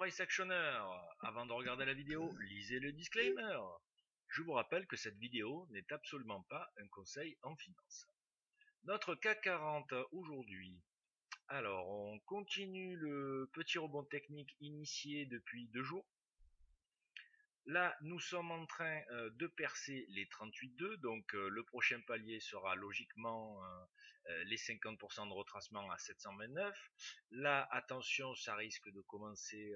Price Actioner, avant de regarder la vidéo, lisez le disclaimer. Je vous rappelle que cette vidéo n'est absolument pas un conseil en finance. Notre CAC 40 aujourd'hui. Alors, on continue le petit rebond technique initié depuis 2 jours. Là, nous sommes en train de percer les 38,2, donc le prochain palier sera logiquement les 50% de retracement à 729. Là, attention, ça risque de commencer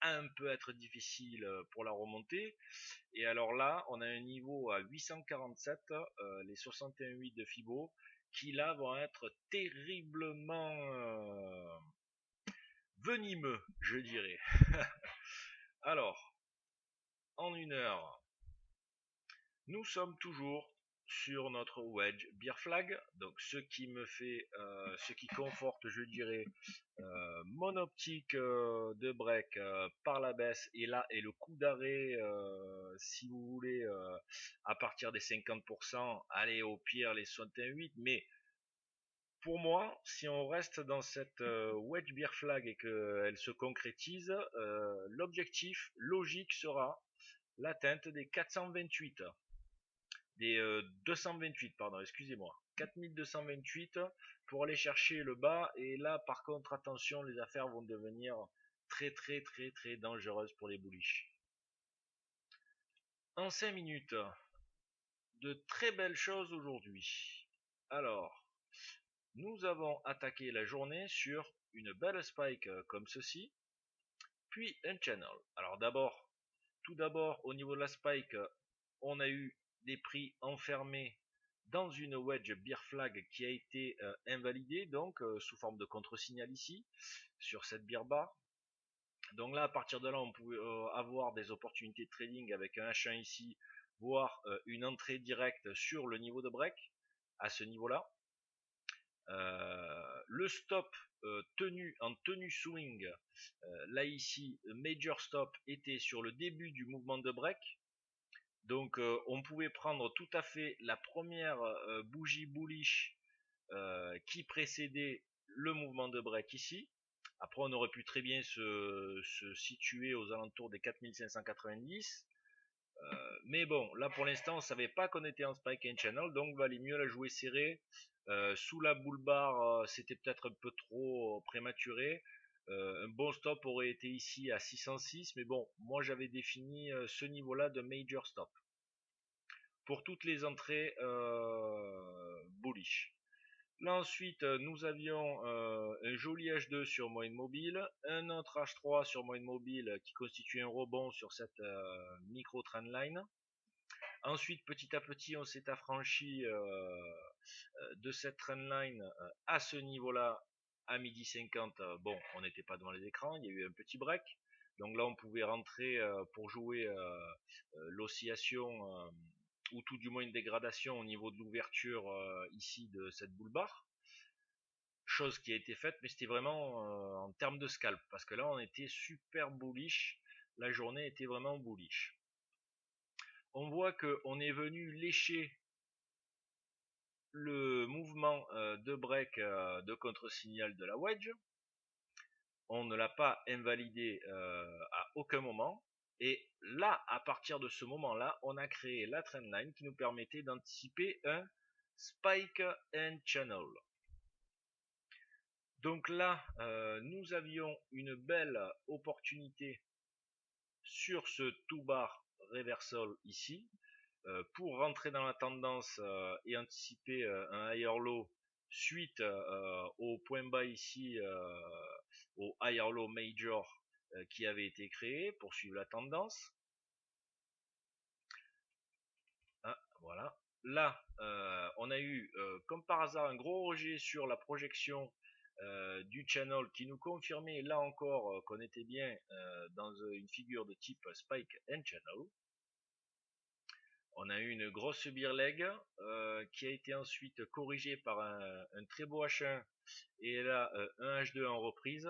à un peu être difficile pour la remontée. Et alors là, on a un niveau à 847, les 61,8 de Fibo, qui là vont être terriblement venimeux, je dirais. Alors, en 1 heure, nous sommes toujours sur notre wedge bear flag, donc ce qui conforte, je dirais, mon optique de break par la baisse, et là est le coup d'arrêt, si vous voulez, à partir des 50%, allez au pire les 61,8, mais pour moi, si on reste dans cette wedge bear flag et qu'elle se concrétise, l'objectif logique sera l'atteinte des 428, des 228, pardon, excusez-moi, 4228 pour aller chercher le bas. Et là, par contre, attention, les affaires vont devenir très dangereuses pour les bullish. En 5 minutes, de très belles choses aujourd'hui. Alors, nous avons attaqué la journée sur une belle spike comme ceci, puis un channel. Alors tout d'abord, au niveau de la spike, on a eu des prix enfermés dans une wedge bear flag qui a été invalidée, donc sous forme de contre-signal ici, sur cette bear bar. Donc là, à partir de là, on pouvait avoir des opportunités de trading avec un H1 ici, voire une entrée directe sur le niveau de break, à ce niveau-là. Le stop tenu en tenue swing, là ici, major stop était sur le début du mouvement de break. Donc on pouvait prendre tout à fait la première bougie bullish qui précédait le mouvement de break ici. Après, on aurait pu très bien se situer aux alentours des 4590. Mais bon, là pour l'instant, on ne savait pas qu'on était en spike and channel, donc valait mieux la jouer serrée. Sous la bull bar, c'était peut-être un peu trop prématuré. Un bon stop aurait été ici à 606, mais bon, moi j'avais défini ce niveau-là de major stop pour toutes les entrées bullish. Là ensuite, nous avions un joli H2 sur moyenne mobile, un autre H3 sur moyenne mobile qui constitue un rebond sur cette micro trendline. Ensuite, petit à petit, on s'est affranchi de cette trendline à ce niveau-là, à midi 50. Bon, on n'était pas devant les écrans, il y a eu un petit break. Donc là, on pouvait rentrer pour jouer l'oscillation, ou tout du moins une dégradation au niveau de l'ouverture ici de cette bull bar. Chose qui a été faite, mais c'était vraiment en termes de scalp, parce que là, on était super bullish. La journée était vraiment bullish. On voit qu'on est venu lécher le mouvement de break de contre-signal de la wedge. On ne l'a pas invalidé à aucun moment. Et là, à partir de ce moment-là, on a créé la trendline qui nous permettait d'anticiper un spike and channel. Donc là, nous avions une belle opportunité sur ce two bar reversal ici, pour rentrer dans la tendance et anticiper un higher low suite au point bas ici, au higher low major qui avait été créé pour suivre la tendance. Ah, voilà. Là, on a eu comme par hasard un gros rejet sur la projection du channel qui nous confirmait là encore qu'on était bien dans une figure de type spike and channel. On a eu une grosse bear leg qui a été ensuite corrigée par un très beau H1 et là un H2 en reprise.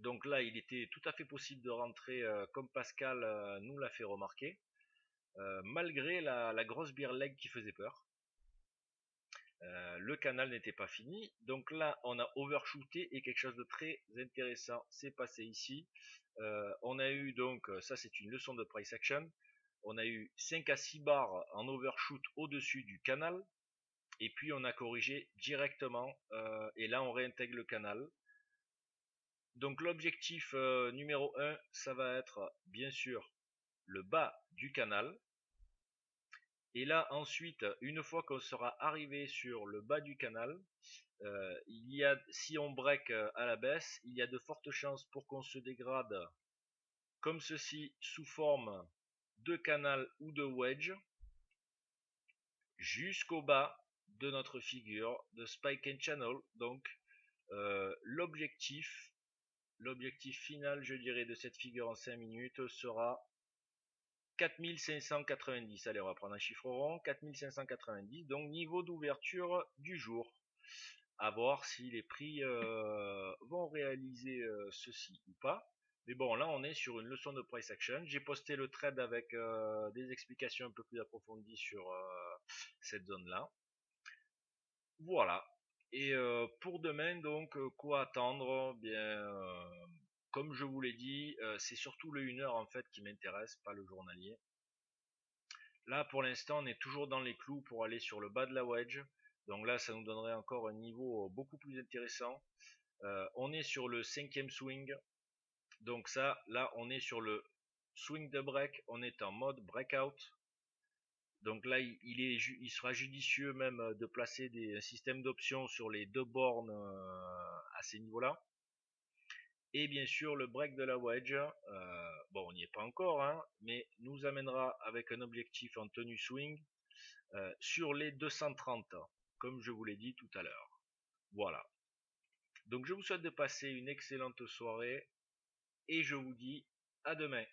Donc là, il était tout à fait possible de rentrer comme Pascal nous l'a fait remarquer, malgré la grosse bear leg qui faisait peur. Le canal n'était pas fini, donc là on a overshooté et quelque chose de très intéressant s'est passé ici. On a eu donc, ça c'est une leçon de price action, on a eu 5 à 6 barres en overshoot au-dessus du canal, et puis on a corrigé directement, et là on réintègre le canal. Donc l'objectif numéro 1, ça va être bien sûr le bas du canal. Et là ensuite, une fois qu'on sera arrivé sur le bas du canal, si on break à la baisse, il y a de fortes chances pour qu'on se dégrade comme ceci sous forme de canal ou de wedge jusqu'au bas de notre figure de spike and channel. Donc l'objectif final, je dirais, de cette figure en 5 minutes sera 4590. Allez, on va prendre un chiffre rond, 4590, donc niveau d'ouverture du jour. À voir si les prix vont réaliser ceci ou pas. Mais bon, là on est sur une leçon de price action. J'ai posté le trade avec des explications un peu plus approfondies sur cette zone là. Voilà. Et pour demain, donc quoi attendre? Bien, comme je vous l'ai dit, c'est surtout le 1 heure en fait qui m'intéresse, pas le journalier. Là pour l'instant on est toujours dans les clous pour aller sur le bas de la wedge. Donc là ça nous donnerait encore un niveau beaucoup plus intéressant. On est sur le 5e swing. Donc ça, là on est sur le swing de break, on est en mode breakout. Donc là il sera judicieux même de placer des systèmes d'options sur les deux bornes à ces niveaux là. Et bien sûr le break de la wedge, bon on n'y est pas encore, hein, mais nous amènera avec un objectif en tenue swing sur les 230, comme je vous l'ai dit tout à l'heure. Voilà. Donc je vous souhaite de passer une excellente soirée et je vous dis à demain.